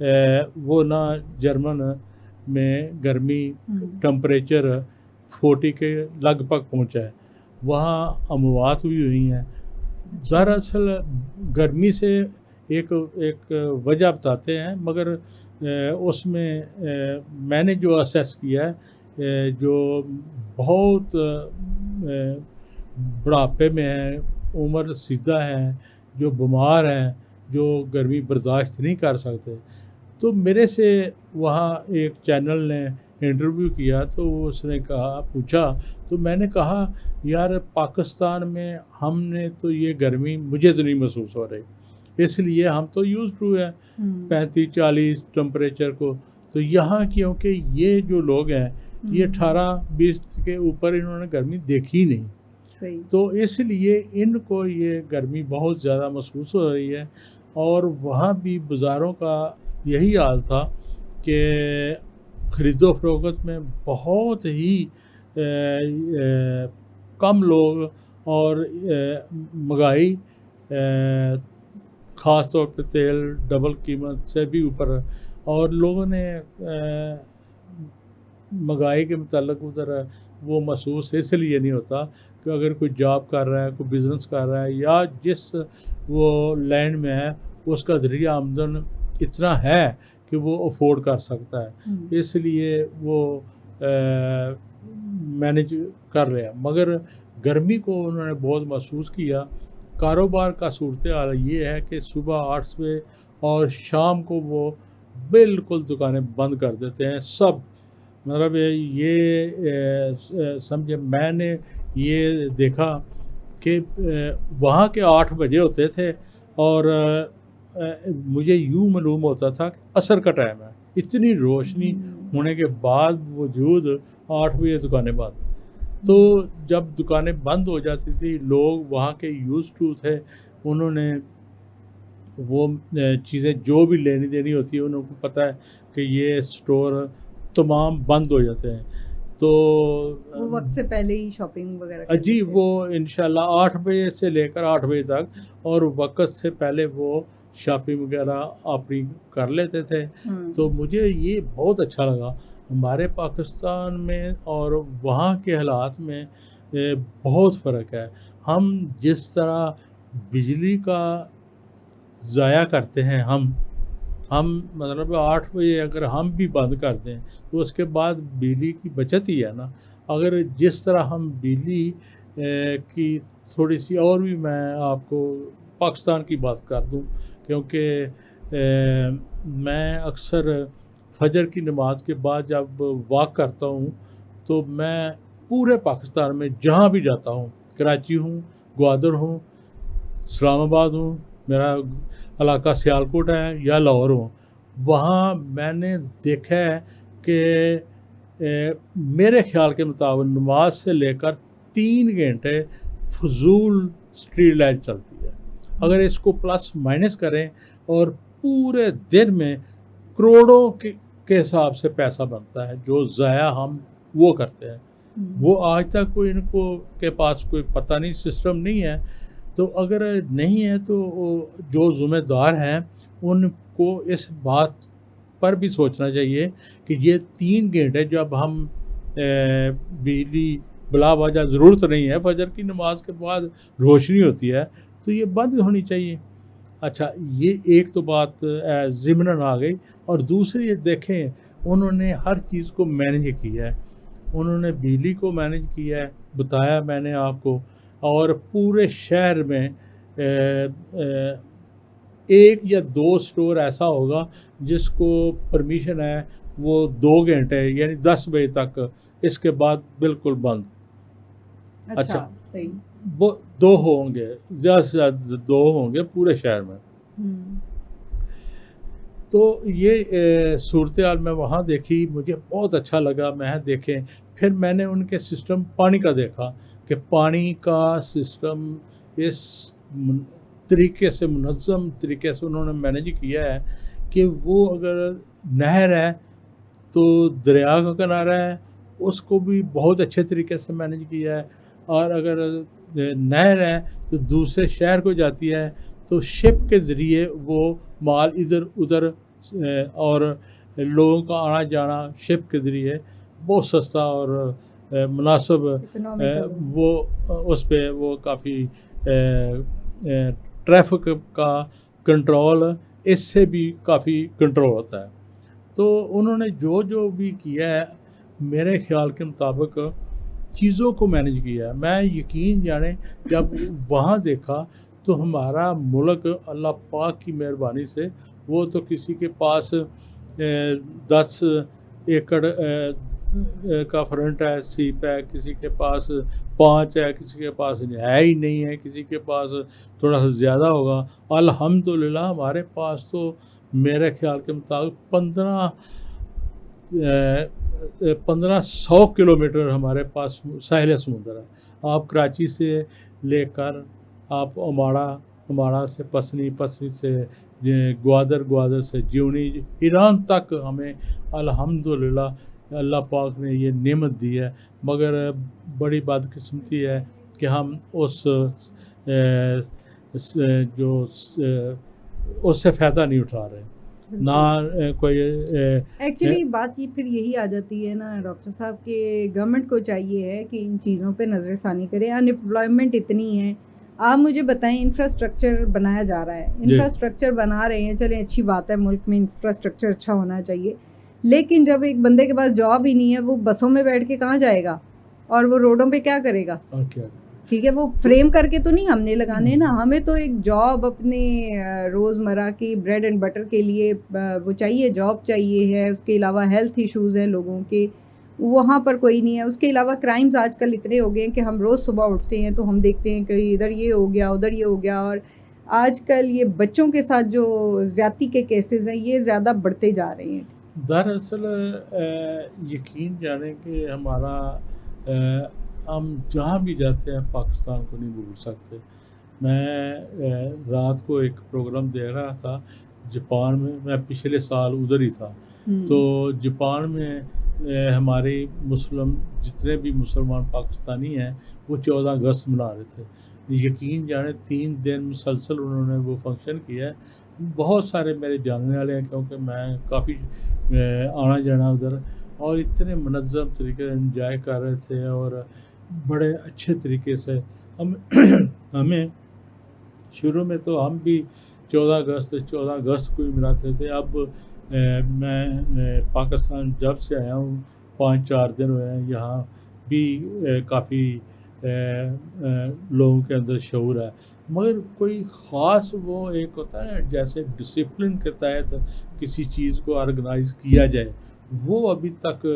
وہ نا جرمن میں گرمی ٹمپریچر 40 کے لگ بھگ پہنچا ہے، وہاں اموات بھی ہوئی ہیں۔ دراصل گرمی سے ایک وجہ بتاتے ہیں، مگر اس میں میں نے جو اسیس کیا ہے، جو بہت بڑھاپے میں ہیں، عمر رسیدہ ہیں، جو بیمار ہیں، جو گرمی برداشت نہیں کر سکتے، تو میرے سے وہاں ایک چینل نے انٹرویو کیا، تو اس نے پوچھا، تو میں نے کہا یار پاکستان میں ہم نے تو یہ گرمی مجھے تو نہیں محسوس ہو رہی، اس لیے ہم تو یوز ٹو ہیں 35-40 ٹمپریچر کو، تو یہاں کیونکہ یہ جو لوگ ہیں یہ 18-20 کے اوپر انہوں نے گرمی دیکھی نہیں، تو اس لیے ان کو یہ گرمی بہت زیادہ محسوس ہو رہی ہے۔ اور وہاں بھی بازاروں کا یہی حال تھا کہ خرید و فروخت میں بہت ہی کم لوگ، اور مہنگائی خاص طور پہ تیل ڈبل قیمت سے بھی اوپر، اور لوگوں نے مہنگائی کے متعلق ادھر وہ محسوس اس لیے نہیں ہوتا کہ اگر کوئی جاب کر رہا ہے، کوئی بزنس کر رہا ہے، یا جس وہ لینڈ میں ہے اس کا ذریعہ آمدن اتنا ہے کہ وہ افورڈ کر سکتا ہے، اس لیے وہ مینیج کر رہے ہیں۔ مگر گرمی کو انہوں نے بہت محسوس کیا۔ کاروبار کا صورتحال یہ ہے کہ صبح 8 بجے اور شام کو وہ بالکل دکانیں بند کر دیتے ہیں سب، مطلب یہ سمجھے میں نے یہ دیکھا کہ وہاں کے 8 بجے ہوتے تھے اور مجھے یوں معلوم ہوتا تھا کہ عصر کا ٹائم ہے، اتنی روشنی ہونے کے بعد وجود 8 بجے دکانیں بند۔ تو جب دکانیں بند ہو جاتی تھی، لوگ وہاں کے یوز ٹو تھے، انہوں نے وہ چیزیں جو بھی لینی دینی ہوتی ہے، انہوں کو پتہ ہے کہ یہ سٹور تمام بند ہو جاتے ہیں، تو وہ وقت سے پہلے ہی شاپنگ وغیرہ جی وہ انشاءاللہ 8 بجے سے لے کر 8 بجے تک، اور وقت سے پہلے وہ شاپنگ وغیرہ اپنی کر لیتے تھے۔ تو مجھے یہ بہت اچھا لگا۔ ہمارے پاکستان میں اور وہاں کے حالات میں بہت فرق ہے۔ ہم جس طرح بجلی کا ضائع کرتے ہیں، ہم مطلب 8 بجے اگر ہم بھی بند کر دیں تو اس کے بعد بجلی کی بچت ہی ہے نا۔ اگر جس طرح ہم بجلی کی تھوڑی سی اور بھی میں آپ کو پاکستان کی بات کر دوں، کیونکہ میں اکثر فجر کی نماز کے بعد جب واک کرتا ہوں تو میں پورے پاکستان میں جہاں بھی جاتا ہوں، کراچی ہوں، گوادر ہوں، اسلام آباد ہوں، میرا علاقہ سیالکوٹ ہے، یا لاہور ہوں، وہاں میں نے دیکھا ہے کہ میرے خیال کے مطابق نماز سے لے کر 3 گھنٹے فضول اسٹریٹ لائٹ چلتی ہے۔ اگر اس کو پلس مائنس کریں اور پورے دن میں کروڑوں کے حساب سے پیسہ بنتا ہے جو ضائع ہم وہ کرتے ہیں، وہ آج تک کوئی ان کو کے پاس کوئی پتہ نہیں، سسٹم نہیں ہے۔ تو اگر نہیں ہے تو جو ذمہ دار ہیں ان کو اس بات پر بھی سوچنا چاہیے کہ یہ 3 گھنٹے جب ہم بجلی بلا وجہ ضرورت نہیں ہے، فجر کی نماز کے بعد روشنی ہوتی ہے تو یہ بند ہونی چاہیے۔ اچھا، یہ ایک تو بات ضمناً آ گئی، اور دوسری دیکھیں انہوں نے ہر چیز کو مینیج کیا ہے، انہوں نے بجلی کو مینیج کیا ہے، بتایا میں نے آپ کو، اور پورے شہر میں 1 یا 2 سٹور ایسا ہوگا جس کو پرمیشن ہے وہ 2 گھنٹے یعنی 10 بجے تک، اس کے بعد بالکل بند۔ اچھا صحیح، وہ 2 ہوں گے، زیادہ سے زیادہ 2 ہوں گے پورے شہر میں۔ تو یہ صورتحال میں وہاں دیکھی، مجھے بہت اچھا لگا۔ میں دیکھیں پھر میں نے ان کے سسٹم پانی کا دیکھا کہ پانی کا سسٹم اس طریقے سے منظم طریقے سے انہوں نے مینیج کیا ہے کہ وہ اگر نہر ہے تو دریا کا کنارہ ہے اس کو بھی بہت اچھے طریقے سے مینیج کیا ہے، اور اگر نہر ہے تو دوسرے شہر کو جاتی ہے تو شپ کے ذریعے وہ مال ادھر ادھر اور لوگوں کا آنا جانا شپ کے ذریعے بہت سستا اور مناسب وہ اس پہ وہ کافی ٹریفک کا کنٹرول اس سے بھی کافی کنٹرول ہوتا ہے. تو انہوں نے جو بھی کیا ہے میرے خیال کے مطابق چیزوں کو مینیج کیا ہے. میں یقین جانے جب وہاں دیکھا تو ہمارا ملک اللہ پاک کی مہربانی سے وہ تو کسی کے پاس 10 ایکڑ کا فرنٹ ہے سیپ ہے, کسی کے پاس 5 ہے, کسی کے پاس ہے ہی نہیں ہے, کسی کے پاس تھوڑا سا زیادہ ہوگا. الحمدللہ ہمارے پاس تو میرے خیال کے مطابق 1500 کلومیٹر ہمارے پاس ساحل سمندر ہے. آپ کراچی سے لے کر آپ اماڑہ سے پسنی سے گوادر سے جیونی ایران تک ہمیں الحمدللہ اللہ پاک نے یہ نعمت دی ہے. مگر بڑی بدقسمتی ہے کہ ہم اس سے فائدہ نہیں اٹھا رہے. نہ کوئی ایکچولی بات یہ پھر یہی آ جاتی ہے نا ڈاکٹر صاحب کہ گورنمنٹ کو چاہیے ہے کہ ان چیزوں پہ نظر ثانی کرے. ان امپلائمنٹ اتنی ہے. آپ مجھے بتائیں, انفراسٹرکچر بنایا جا رہا ہے, انفراسٹرکچر بنا رہے ہیں, چلیں اچھی بات ہے, ملک میں انفراسٹرکچر اچھا ہونا چاہیے, لیکن جب ایک بندے کے پاس جاب ہی نہیں ہے وہ بسوں میں بیٹھ کے کہاں جائے گا اور وہ روڈوں پہ کیا کرے گا؟ ٹھیک ہے, وہ فریم کر کے تو نہیں ہم نے لگانے نا, ہمیں تو ایک جاب اپنے روزمرہ کی بریڈ اینڈ بٹر کے لیے وہ چاہیے, جاب چاہیے ہے. اس کے علاوہ ہیلتھ ایشوز ہیں لوگوں کے, وہاں پر کوئی نہیں ہے. اس کے علاوہ کرائمز آج کل اتنے ہو گئے ہیں کہ ہم روز صبح اٹھتے ہیں تو ہم دیکھتے ہیں کہ ادھر یہ ہو گیا ادھر یہ ہو گیا. اور آج کل یہ بچوں کے ساتھ جو زیادتی کے کیسز ہیں یہ زیادہ بڑھتے جا رہے ہیں. دراصل یقین جانے کہ ہمارا ہم جہاں بھی جاتے ہیں پاکستان کو نہیں بھول سکتے. میں رات کو ایک پروگرام دیکھ رہا تھا جاپان میں پچھلے سال ادھر ہی تھا. تو جاپان میں ہمارے جتنے بھی مسلمان پاکستانی ہیں وہ 14 اگست منا رہے تھے. یقین جانے 3 دن مسلسل انہوں نے وہ فنکشن کیا ہے. بہت سارے میرے جاننے والے ہیں کیونکہ میں کافی آنا جانا ادھر, اور اتنے منظم طریقے سے انجوائے کر رہے تھے اور بڑے اچھے طریقے سے. ہمیں شروع میں تو ہم بھی 14 اگست کو ہی مناتے تھے. اب میں پاکستان جب سے آیا ہوں 5-4 دن ہوئے ہیں, یہاں بھی کافی لوگوں کے اندر شعور ہے. مگر کوئی خاص وہ ایک ہوتا ہے جیسے ڈسپلن کے تحت کسی چیز کو آرگنائز کیا جائے, وہ ابھی تک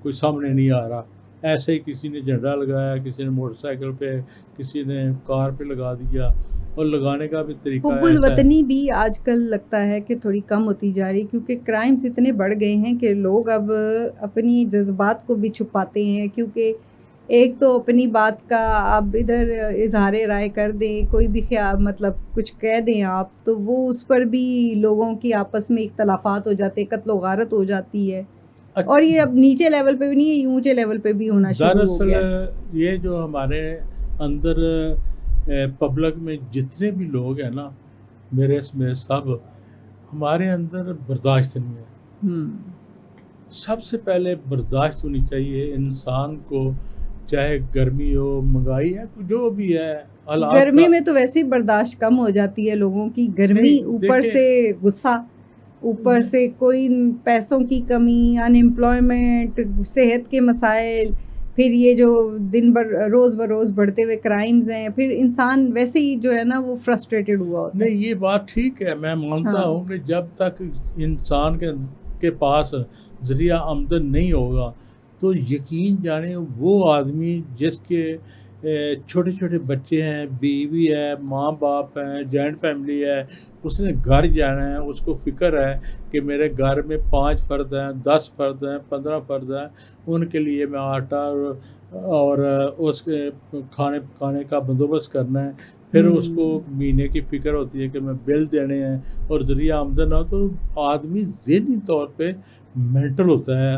کوئی سامنے نہیں آ رہا. ایسے ہی کسی نے جھنڈا لگایا, کسی نے موٹر سائیکل پہ, کسی نے کار پہ لگا دیا, اور لگانے کا بھی طریقہ حب الوطنی بھی آج کل لگتا ہے کہ تھوڑی کم ہوتی جا رہی, کیونکہ کرائمز اتنے بڑھ گئے ہیں کہ لوگ اب اپنی جذبات کو بھی چھپاتے ہیں. کیونکہ ایک تو اپنی بات کا آپ ادھر اظہار رائے کر دیں, کوئی بھی مطلب کچھ کہہ دیں آپ, تو وہ اس پر بھی لوگوں کی آپس میں اختلافات ہو جاتے ہیں, قتل و غارت ہو جاتی ہے. اور یہ اب نیچے لیول پہ بھی نہیں ہے, یہ اونچے لیول پہ بھی ہونا شروع ہو گیا. دراصل یہ جو ہمارے اندر پبلک میں جتنے بھی لوگ ہیں نا, میرے میں سب ہمارے اندر برداشت نہیں ہے. سب سے پہلے برداشت ہونی چاہیے انسان کو, چاہے گرمی ہو, مہنگائی ہے, جو بھی ہے. گرمی میں تو ویسے ہی برداشت کم ہو جاتی ہے لوگوں کی, گرمی اوپر سے غصہ, اوپر سے کوئی پیسوں کی کمی, ان امپلائمنٹ, صحت کے مسائل, پھر یہ جو دن بھر روز بروز بڑھتے ہوئے کرائمز ہیں, پھر انسان ویسے ہی جو ہے نا وہ فرسٹریٹڈ ہوا ہوتا ہے. نہیں یہ بات ٹھیک ہے, میں مانتا ہوں کہ جب تک انسان کے پاس ذریعہ آمدن نہیں ہوگا تو یقین جانے وہ آدمی جس کے چھوٹے چھوٹے بچے ہیں, بیوی ہے, ماں باپ ہیں, جوائنٹ فیملی ہے, اس نے گھر جانا ہے, اس کو فکر ہے کہ میرے گھر میں 5 فرد ہیں, 10 فرد ہیں, 15 فرد ہیں, ان کے لیے میں آٹا اور اس کے کھانے پکانے کا بندوبست کرنا ہے. پھر اس کو مہینے کی فکر ہوتی ہے کہ میں بل دینے ہیں, اور ذریعہ آمدن ہو, تو آدمی ذہنی طور پہ مینٹل ہوتا ہے.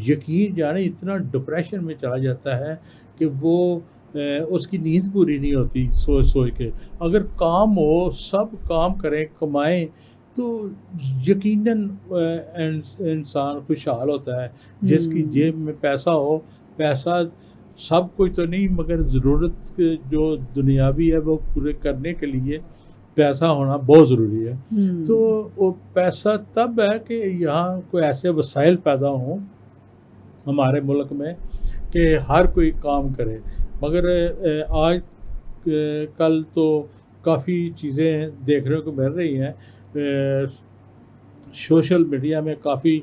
یقین جانے اتنا ڈپریشن میں چلا جاتا ہے کہ وہ اس کی نیند پوری نہیں ہوتی سوچ کے. اگر کام ہو, سب کام کریں, کمائیں, تو یقیناً انسان خوشحال ہوتا ہے. جس کی جیب میں پیسہ ہو، پیسہ سب کچھ تو نہیں مگر ضرورت جو دنیاوی ہے وہ پورے کرنے کے لیے پیسہ ہونا بہت ضروری ہے. تو وہ پیسہ تب ہے کہ یہاں کوئی ایسے وسائل پیدا ہوں ہمارے ملک میں کہ ہر کوئی کام کرے. مگر آج کل تو کافی چیزیں دیکھنے کو مل رہی ہیں. سوشل میڈیا میں کافی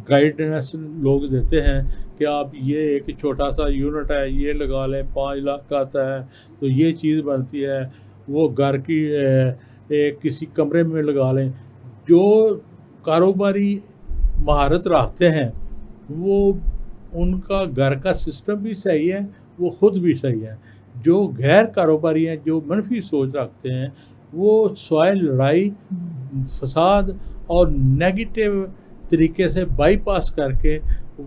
گائیڈنس لوگ دیتے ہیں کہ آپ یہ ایک چھوٹا سا یونٹ ہے یہ لگا لیں، 5 لاکھ کا آتا ہے تو یہ چیز بنتی ہے. وہ گھر کی کسی کمرے میں لگا لیں. جو کاروباری مہارت رکھتے ہیں وہ ان کا گھر کا سسٹم بھی صحیح ہے، وہ خود بھی صحیح ہے. جو غیر کاروباری ہیں، جو منفی سوچ رکھتے ہیں، وہ سوائے لڑائی، فساد اور نیگیٹو طریقے سے بائی پاس کر کے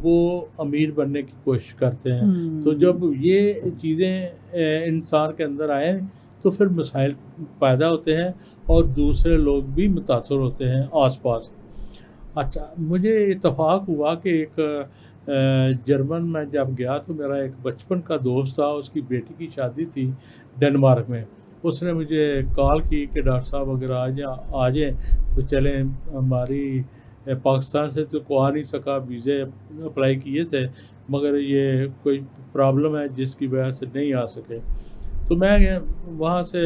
وہ امیر بننے کی کوشش کرتے ہیں. تو جب یہ چیزیں انسان کے اندر آئیں تو پھر مسائل پیدا ہوتے ہیں اور دوسرے لوگ بھی متاثر ہوتے ہیں آس پاس. اچھا، مجھے اتفاق ہوا کہ ایک جرمن میں جب گیا تو میرا ایک بچپن کا دوست تھا، اس کی بیٹی کی شادی تھی ڈنمارک میں. اس نے مجھے کال کی کہ ڈاکٹر صاحب اگر آ جائیں تو چلیں. ہماری پاکستان سے تو کوئی آ نہیں سکا، ویزے اپلائی کیے تھے مگر یہ کوئی پرابلم ہے جس کی وجہ سے نہیں آ سکے. تو میں وہاں سے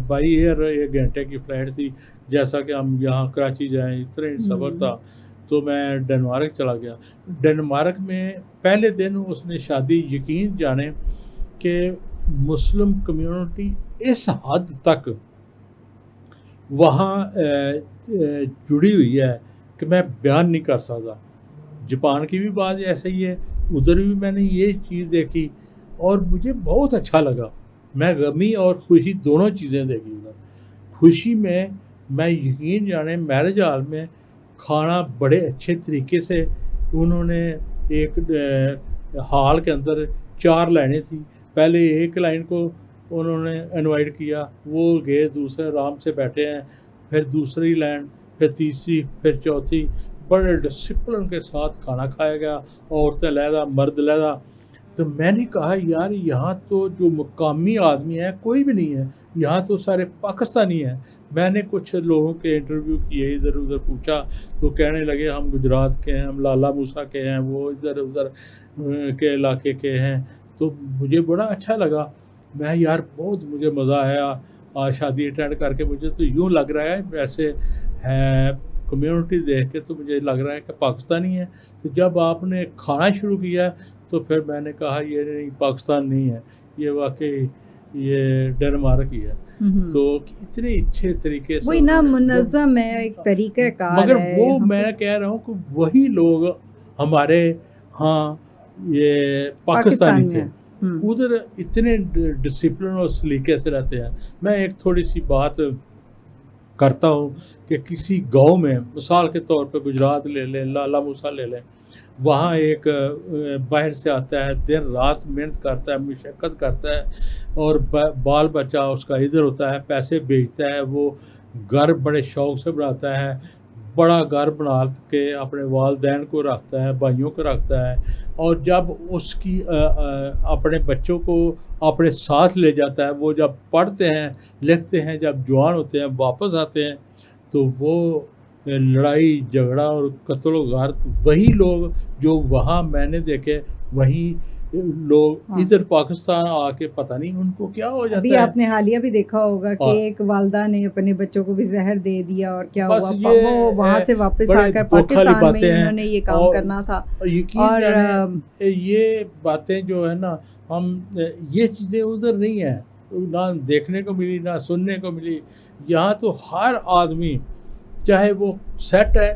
بائی ایئر 1 گھنٹے کی فلائٹ تھی، جیسا کہ ہم یہاں کراچی جائیں اس طرح سفر تھا. تو میں ڈنمارک چلا گیا. ڈنمارک میں پہلے دن اس نے شادی، یقین جانیں کہ مسلم کمیونٹی اس حد تک وہاں جڑی ہوئی ہے کہ میں بیان نہیں کر سکتا. جاپان کی بھی بات ایسا ہی ہے، ادھر بھی میں نے یہ چیز دیکھی اور مجھے بہت اچھا لگا. میں غمی اور خوشی دونوں چیزیں دیکھی ادھر. خوشی میں یقین جانیں میرج ہال میں کھانا بڑے اچھے طریقے سے انہوں نے ایک ہال کے اندر 4 لائنیں تھیں. پہلے ایک لائن کو انہوں نے انوائٹ کیا، وہ گئے، دوسرے آرام سے بیٹھے ہیں، پھر دوسری لائن، پھر تیسری، پھر چوتھی. بڑے ڈسپلن کے ساتھ کھانا کھایا گیا، عورتیں علیحدہ، مرد علیحدہ. تو میں نے کہا یار یہاں تو جو مقامی آدمی ہیں کوئی بھی نہیں ہے، یہاں تو سارے پاکستانی ہیں. میں نے کچھ لوگوں کے انٹرویو کیے، ادھر ادھر پوچھا تو کہنے لگے ہم گجرات کے ہیں، ہم لالا موسیٰ کے ہیں، وہ ادھر ادھر کے علاقے کے ہیں. تو مجھے بڑا اچھا لگا. میں یار بہت مجھے مزہ آیا شادی اٹینڈ کر کے. مجھے تو یوں لگ رہا ہے ویسے ہے کمیونٹی دیکھ کے تو مجھے لگ رہا ہے کہ پاکستانی ہے. تو جب آپ نے کھانا شروع کیا تو پھر میں نے کہا یہ نہیں، پاکستان نہیں ہے، یہ واقعی یہ ڈنمارک ہی ہے. تو اتنے اچھے طریقے سے وہی نا منظم ہے، ایک طریقہ کار مگر ہے. وہ میں کہہ رہا ہوں کہ وہی لوگ ہمارے ہاں یہ پاکستانی تھے، ادھر اتنے ڈسپلن اور سلیقے سے رہتے ہیں. میں ایک تھوڑی سی بات کرتا ہوں کہ کسی گاؤں میں مثال کے طور پہ گجرات لے لیں، لالا موسیٰ لے لیں. وہاں ایک باہر سے آتا ہے، دن رات محنت کرتا ہے، مشقت کرتا ہے اور بال بچہ اس کا ادھر ہوتا ہے، پیسے بھیجتا ہے، وہ گھر بڑے شوق سے بناتا ہے، بڑا گھر بنا کے اپنے والدین کو رکھتا ہے، بھائیوں کو رکھتا ہے. اور جب اس کی اپنے بچوں کو اپنے ساتھ لے جاتا ہے، وہ جب پڑھتے ہیں لکھتے ہیں، جب جوان ہوتے ہیں واپس آتے ہیں تو وہ لڑائی جھگڑا اور قتل و غارت وہی لوگ جو وہاں میں نے دیکھے، وہی لوگ ادھر پاکستان آ کے پتہ نہیں ان کو کیا ہو جاتا ہے. ابھی آپ نے حالیہ بھی دیکھا ہوگا کہ ایک والدہ نے اپنے بچوں کو بھی زہر دے دیا اور کیا ہوا، وہ وہاں سے واپس آ کر پاکستان میں انہوں نے یہ کام کرنا تھا. اور یہ باتیں جو ہے نا، ہم یہ چیزیں ادھر نہیں ہیں، نہ دیکھنے کو ملی نہ سننے کو ملی. یہاں تو ہر آدمی چاہے وہ سیٹ ہے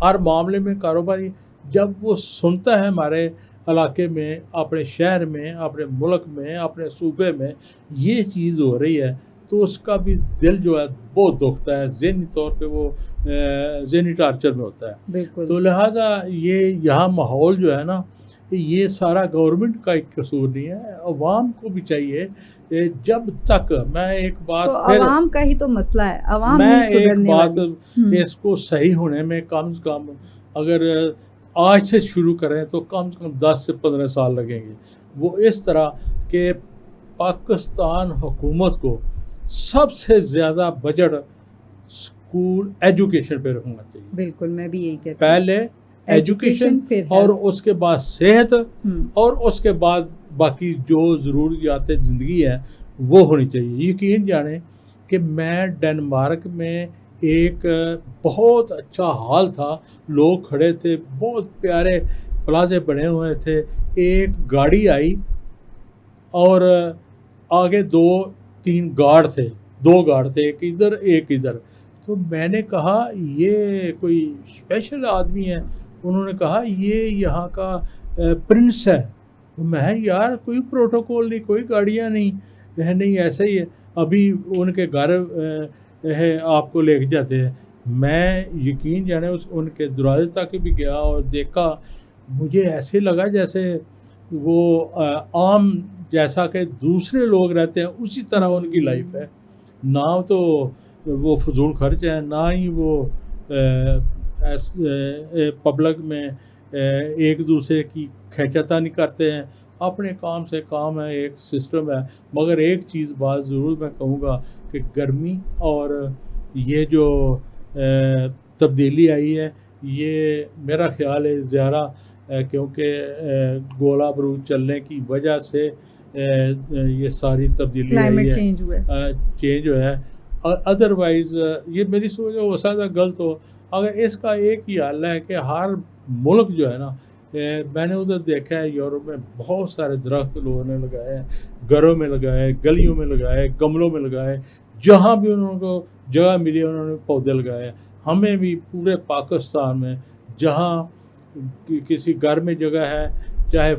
ہر معاملے میں کاروباری، جب وہ سنتا ہے ہمارے علاقے میں، اپنے شہر میں، اپنے ملک میں، اپنے صوبے میں یہ چیز ہو رہی ہے تو اس کا بھی دل جو ہے بہت دکھتا ہے، ذہنی طور پہ وہ ذہنی ٹارچر میں ہوتا ہے. بالکل. تو لہٰذا یہ یہاں ماحول جو ہے نا یہ سارا گورنمنٹ کا ایک قصور نہیں ہے، عوام کو بھی چاہیے جب تک میں ایک بات تو عوام کا ہی تو مسئلہ ہے، عوام نہیں سدھرنے والی۔ اس کو صحیح ہونے میں کم سے کم اگر آج سے شروع کریں تو کم سے کم 10 سے 15 سال لگیں گے۔ وہ اس طرح کہ پاکستان حکومت کو سب سے زیادہ بجٹ اسکول ایجوکیشن پہ رکھنا چاہیے۔ بالکل، میں بھی یہی کہتی ہوں، پہلے ایجوکیشن اور اس کے بعد صحت اور اس کے بعد باقی جو ضروریات زندگی ہیں وہ ہونی چاہیے۔ یقین جانیں کہ میں ڈنمارک میں ایک بہت اچھا ہال تھا، لوگ کھڑے تھے، بہت پیارے پلازے بنے ہوئے تھے، ایک گاڑی آئی اور آگے 2-3 گارڈ تھے، 2 گارڈ تھے، ایک ادھر ایک ادھر۔ تو میں نے کہا یہ کوئی اسپیشل آدمی ہے؟ انہوں نے کہا یہ یہاں کا پرنس ہے۔ میں یار کوئی پروٹوکول نہیں، کوئی گاڑیاں نہیں ایسا ہی ہے، ابھی ان کے گھر ہے آپ کو لے کے جاتے ہیں۔ میں یقین جانے ان کے دروازے تک بھی گیا اور دیکھا، مجھے ایسے لگا جیسے وہ عام جیسا کہ دوسرے لوگ رہتے ہیں اسی طرح ان کی لائف ہے۔ نہ تو وہ فضول خرچ ہے، نہ ہی وہ پبلک میں ایک دوسرے کی کھینچاتا نہیں کرتے ہیں، اپنے کام سے کام ہے، ایک سسٹم ہے۔ مگر ایک چیز بات ضرور میں کہوں گا کہ گرمی اور یہ جو تبدیلی آئی ہے، یہ میرا خیال ہے زیادہ کیونکہ گولہ بارود چلنے کی وجہ سے یہ ساری تبدیلی آئی ہے، چینج ہوا ہے۔ ادروائز یہ میری سوچ ہو سکتا غلط ہو، اگر اس کا ایک ہی حل ہے کہ ہر ملک جو ہے نا، میں نے ادھر دیکھا ہے یورپ میں بہت سارے درخت لوگوں نے لگائے ہیں، گھروں میں لگائے، گلیوں میں لگائے، گملوں میں لگائے، جہاں بھی انہوں کو جگہ ملی انہوں نے پودے لگائے۔ ہمیں بھی پورے پاکستان میں جہاں کسی گھر میں جگہ ہے، چاہے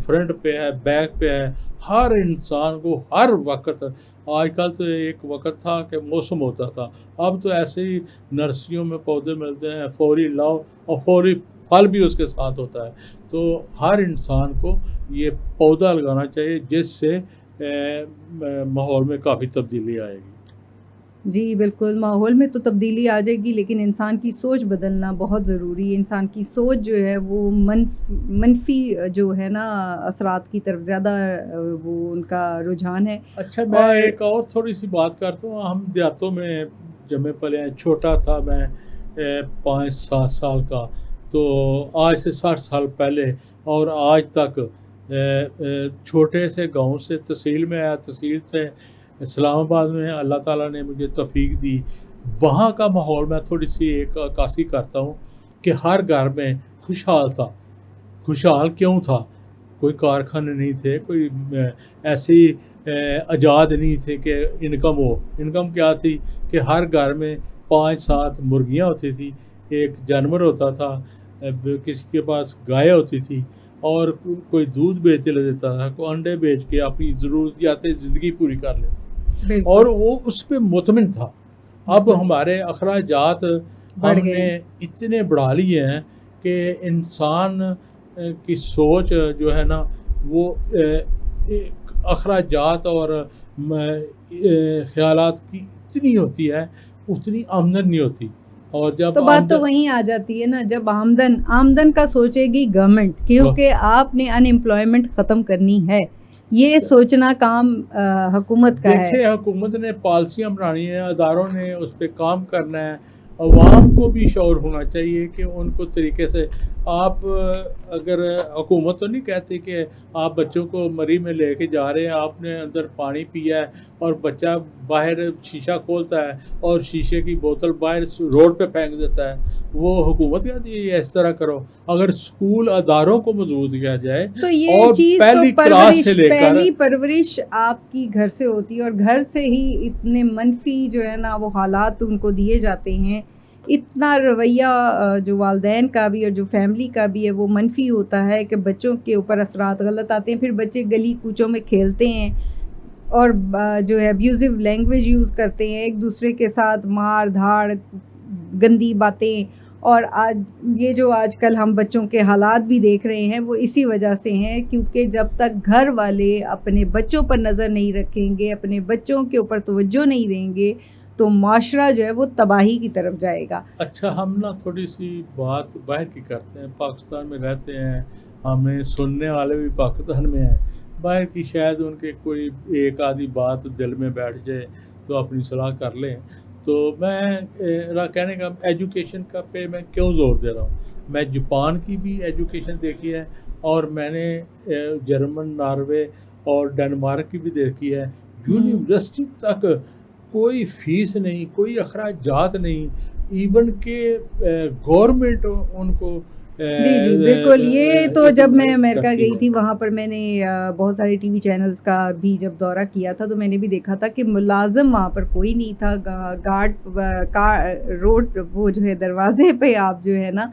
فرنٹ پہ ہے، بیک پہ ہے، ہر انسان کو ہر وقت، آج کل تو ایک وقت تھا کہ موسم ہوتا تھا، اب تو ایسے ہی نرسریوں میں پودے ملتے ہیں، فوری لاؤ اور فوری پھل بھی اس کے ساتھ ہوتا ہے۔ تو ہر انسان کو یہ پودا لگانا چاہیے جس سے ماحول میں کافی تبدیلی آئے گی۔ جی بالکل، ماحول میں تو تبدیلی آ جائے گی، لیکن انسان کی سوچ بدلنا بہت ضروری ہے۔ انسان کی سوچ جو ہے وہ منفی جو ہے نا اثرات کی طرف زیادہ وہ ان کا رجحان ہے۔ اچھا، میں ایک اور تھوڑی سی بات کرتا ہوں۔ ہم دیہاتوں میں جمے پلے ہیں، چھوٹا تھا میں 5-7 سال کا، تو آج سے 60 سال پہلے اور آج تک چھوٹے سے گاؤں سے تحصیل میں آیا، تحصیل سے اسلام آباد میں اللہ تعالیٰ نے مجھے توفیق دی۔ وہاں کا ماحول میں تھوڑی سی ایک عکاسی کرتا ہوں کہ ہر گھر میں خوشحال تھا۔ خوشحال کیوں تھا؟ کوئی کارخانے نہیں تھے، کوئی ایسی ایجاد نہیں تھے کہ انکم ہو۔ انکم کیا تھی کہ ہر گھر میں 5-7 مرغیاں ہوتی تھی، ایک جانور ہوتا تھا، کسی کے پاس گائے ہوتی تھی، اور کوئی دودھ بیچ لیتا تھا، کوئی انڈے بیچ کے اپنی ضروریات زندگی پوری کر لیتا، اور وہ اس پہ مطمئن تھا۔ اب ہمارے اخراجات ہم نے اتنے بڑھا لیے ہیں کہ انسان کی سوچ جو ہے نا وہ اخراجات اور خیالات کی اتنی ہوتی ہے، اتنی آمدن نہیں ہوتی۔ اور جب تو بات تو وہیں آ جاتی ہے نا، جب آمدن کا سوچے گی گورنمنٹ، کیونکہ آپ نے ان امپلائمنٹ ختم کرنی ہے، یہ سوچنا کام حکومت کا ہے۔ دیکھیں، حکومت نے پالیسیاں بنانی ہیں، اداروں نے اس پہ کام کرنا ہے، عوام کو بھی شعور ہونا چاہیے کہ ان کو طریقے سے آپ اگر حکومت تو نہیں کہتی کہ آپ بچوں کو مری میں لے کے جا رہے ہیں، آپ نے اندر پانی پیا ہے اور بچہ باہر شیشہ کھولتا ہے اور شیشے کی بوتل باہر روڈ پہ پھینک دیتا ہے، وہ حکومت کہتی ہے اس طرح کرو۔ اگر اسکول اداروں کو مضبوط کیا جائے تو یہ اور چیز پہلی کلاس سے لے کر پہلی پرورش آپ کی گھر سے ہوتی ہے، اور گھر سے ہی اتنے منفی جو ہے نا وہ حالات ان کو دیے جاتے ہیں، اتنا رویہ جو والدین کا بھی اور جو فیملی کا بھی ہے وہ منفی ہوتا ہے کہ بچوں کے اوپر اثرات غلط آتے ہیں۔ پھر بچے گلی کوچوں میں کھیلتے ہیں اور جو ہے ابیوزو لینگویج یوز کرتے ہیں، ایک دوسرے کے ساتھ مار دھاڑ، گندی باتیں، اور آج یہ جو آج کل ہم بچوں کے حالات بھی دیکھ رہے ہیں وہ اسی وجہ سے ہیں، کیونکہ جب تک گھر والے اپنے بچوں پر نظر نہیں رکھیں گے، اپنے بچوں کے اوپر توجہ نہیں دیں گے، تو معاشرہ جو ہے وہ تباہی کی طرف جائے گا۔ اچھا، ہم نا تھوڑی سی بات باہر کی کرتے ہیں، پاکستان میں رہتے ہیں، ہمیں سننے والے بھی پاکستان میں ہیں، باہر کی شاید ان کے کوئی ایک آدھی بات دل میں بیٹھ جائے تو اپنی صلاح کر لیں۔ تو میں کہنے کا ایجوکیشن کا پہ میں کیوں زور دے رہا ہوں، میں جاپان کی بھی ایجوکیشن دیکھی ہے، اور میں نے جرمن، ناروے اور ڈنمارک کی بھی دیکھی ہے۔ یونیورسٹی تک کوئی فیس نہیں، کوئی اخراجات نہیں، ایون کہ گورنمنٹ ان کو جی بالکل، یہ تو جب میں امریکہ گئی تھی وہاں پر میں نے بہت سارے ٹی وی چینلز کا بھی جب دورہ کیا تھا تو میں نے بھی دیکھا تھا کہ ملازم وہاں پر کوئی نہیں تھا، گارڈ روڈ وہ جو ہے دروازے پہ آپ جو ہے نا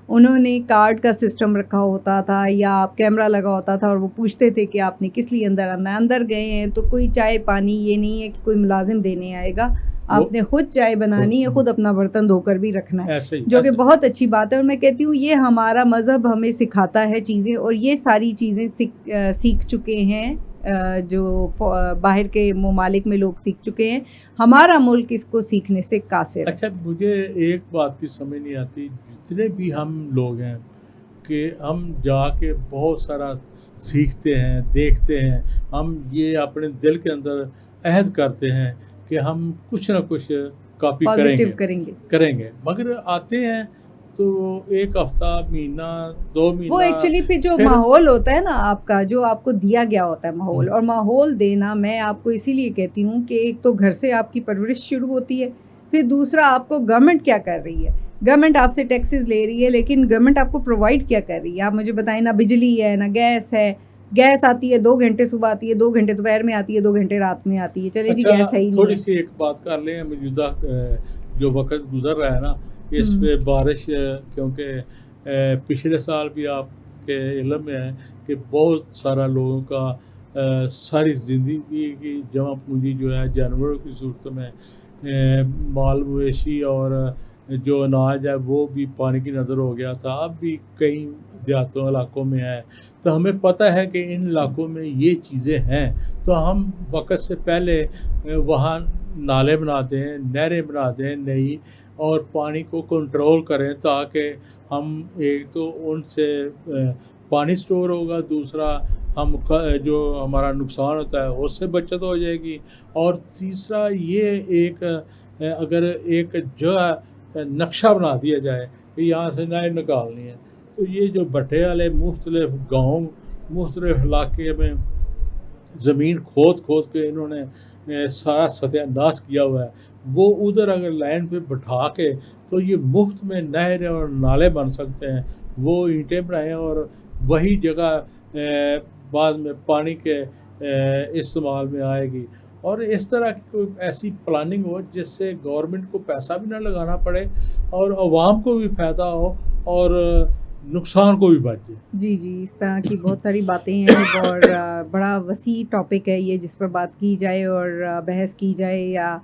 انہوں نے کارڈ کا سسٹم رکھا ہوتا تھا یا آپ کیمرہ لگا ہوتا تھا اور وہ پوچھتے تھے کہ آپ نے کس لیے اندر گئے ہیں، تو کوئی چائے پانی یہ نہیں ہے کہ کوئی ملازم دینے آئے گا، آپ نے خود چائے بنانی ہے، خود اپنا برتن دھو کر بھی رکھنا ہے، جو کہ بہت اچھی بات ہے۔ اور میں کہتی ہوں یہ ہمارا مذہب ہمیں سکھاتا ہے چیزیں، اور یہ ساری چیزیں سیکھ چکے ہیں جو باہر کے ممالک میں لوگ سیکھ چکے ہیں، ہمارا ملک اس کو سیکھنے سے قاصر ہے۔ اچھا، مجھے ایک بات کی سمجھ نہیں آتی، جتنے بھی ہم لوگ ہیں کہ ہم جا کے بہت سارا سیکھتے ہیں، دیکھتے ہیں، ہم یہ اپنے دل کے اندر عہد کرتے ہیں کہ ہم کچھ نہ کچھ کاپی کریں گے، مگر آتے ہیں تو ایک ہفتہ، مہینہ، 2 مہینہ، وہ ایکچولی پھر جو ماحول ہوتا ہے نا آپ کا، جو آپ کو دیا گیا ہوتا ہے ماحول، اور ماحول دینا میں آپ کو اسی لیے کہتی ہوں کہ ایک تو گھر سے آپ کی پرورش شروع ہوتی ہے، پھر دوسرا آپ کو گورنمنٹ کیا کر رہی ہے، گورنمنٹ آپ سے ٹیکسز لے رہی ہے لیکن گورنمنٹ آپ کو پرووائڈ کیا کر رہی ہے، آپ مجھے بتائیں، نہ بجلی ہے نہ گیس ہے، گیس آتی ہے 2 گھنٹے صبح آتی ہے، 2 گھنٹے دوپہر میں آتی ہے، 2 گھنٹے رات میں آتی ہے، چلے جی گیس ہے ہی نہیں۔ تھوڑی سی ایک بات کر لیں، موجودہ جو وقت گزر رہا ہے نا اس پہ بارش، کیونکہ پچھلے سال بھی آپ کے علم میں ہے کہ بہت سارا لوگوں کا ساری زندگی کی جمع پونجی جو ہے جانوروں کی صورت میں، مال مویشی اور جو اناج ہے وہ بھی پانی کی نظر ہو گیا تھا، اب بھی کئی دیہاتوں علاقوں میں ہے، تو ہمیں پتہ ہے کہ ان علاقوں میں یہ چیزیں ہیں، تو ہم وقت سے پہلے وہاں نالے بنا دیں، نہریں بنا دیں نئی، اور پانی کو کنٹرول کریں تاکہ ہم ایک تو ان سے پانی سٹور ہوگا، دوسرا ہم جو ہمارا نقصان ہوتا ہے اس سے بچت ہو جائے گی، اور تیسرا یہ ایک اگر ایک جگہ نقشہ بنا دیا جائے کہ یہاں سے نہر نکالنی ہے، تو یہ جو بٹے والے مختلف گاؤں، مختلف علاقے میں زمین کھود کے انہوں نے سارا ستیہ ناش کیا ہوا ہے، وہ ادھر اگر لائن پہ بٹھا کے تو یہ مفت میں نہریں اور نالے بن سکتے ہیں، وہ اینٹیں بنائیں اور وہی جگہ بعد میں پانی کے استعمال میں آئے گی، اور اس طرح کی کوئی ایسی پلاننگ ہو جس سے گورنمنٹ کو پیسہ بھی نہ لگانا پڑے اور عوام کو بھی فائدہ ہو اور نقصان کو بھی بچ جائے۔ جی اس طرح کی بہت ساری باتیں ہیں، اور بڑا وسیع ٹاپک ہے یہ جس پر بات کی جائے اور بحث کی جائے یا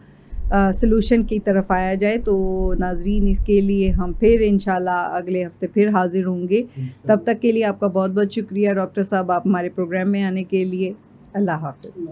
سلوشن کی طرف آیا جائے، تو ناظرین اس کے لیے ہم پھر انشاءاللہ اگلے ہفتے پھر حاضر ہوں گے۔ تب تک کے لیے آپ کا بہت بہت شکریہ ڈاکٹر صاحب، آپ ہمارے پروگرام میں آنے کے لیے۔ اللہ حافظ۔